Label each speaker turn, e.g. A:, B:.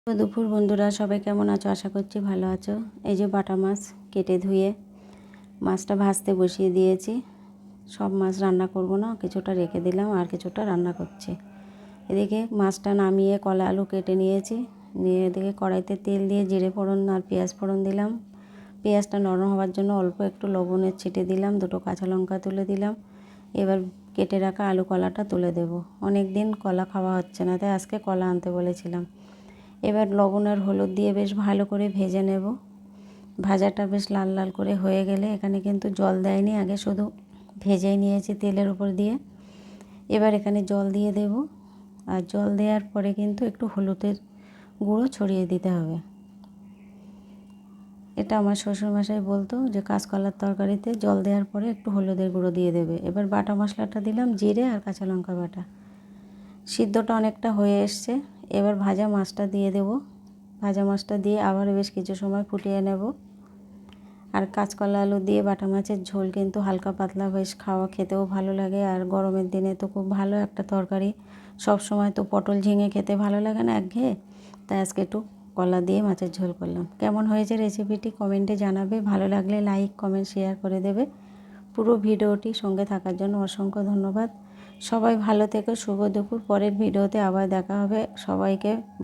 A: তো দুপুর বন্ধুরা, সবাই কেমন আছো? আশা করছি ভালো আছো। এই যে বাটা মাছ কেটে ধুয়ে মাছটা ভাজতে বসিয়ে দিয়েছি। সব মাছ রান্না করব না, কিছুটা রেখে দিলাম আর কিছুটা রান্না করছি। এদিকে মাছটা নামিয়ে কলা আলু কেটে নিয়েছি, নিয়ে এদিকে কড়াইতে তেল দিয়ে জিরে ফোড়ন আর পেঁয়াজ ফোড়ন দিলাম। পেঁয়াজটা নরম হওয়ার জন্য অল্প একটু লবণের ছিটে দিলাম, দুটো কাঁচা লঙ্কা তুলে দিলাম। এবার কেটে রাখা আলু কলাটা তুলে দেব। অনেক দিন কলা খাওয়া হচ্ছে না, তাই আজকে কলা আনতে বলেছিলাম। এবার লবণ আর হলুদ দিয়ে বেশ ভালো করে ভেজে নেব। ভাজাটা বেশ লাল লাল করে হয়ে গেলে, এখানে কিন্তু জল দেয়নি, আগে শুধু ভেজেই নিয়েছি তেলের উপর দিয়ে। এবার এখানে জল দিয়ে দেব, আর জল দেওয়ার পরে কিন্তু একটু হলুদের গুঁড়ো ছড়িয়ে দিতে হবে। এটা আমার শ্বশুরমশাই বলতো যে কাঁচকলার তরকারিতে জল দেওয়ার পরে একটু হলুদের গুঁড়ো দিয়ে দেবে। এবার বাটা মশলাটা দিলাম, জিরে আর কাঁচা লঙ্কা বাটা। সিদ্ধটা অনেকটা হয়ে এসছে, এবার ভাজা মাছটা দিয়ে দেব। ভাজা মাছটা দিয়ে আবার বেশ কিছু সময় ফুটিয়ে নেব। আর কাঁচকলা আলু দিয়ে বাটা মাছের ঝোল কিন্তু হালকা পাতলা বেশ খেতেও ভালো লাগে। আর গরমের দিনে তো খুব ভালো একটা তরকারি। সব সময় তো পটল ঝিঙে খেতে ভালো লাগে না, একঘেয়ে। তাই আজকে একটু কলা দিয়ে মাছের ঝোল করলাম। কেমন হয়েছে রেসিপিটি কমেন্টে জানাবে। ভালো লাগলে লাইক কমেন্ট শেয়ার করে দেবে। পুরো ভিডিওটি সঙ্গে থাকার জন্য অসংখ্য ধন্যবাদ। সবাই ভালো থেকো। শুভ দুপুর। পরের ভিডিওতে আবার দেখা হবে। সবাইকে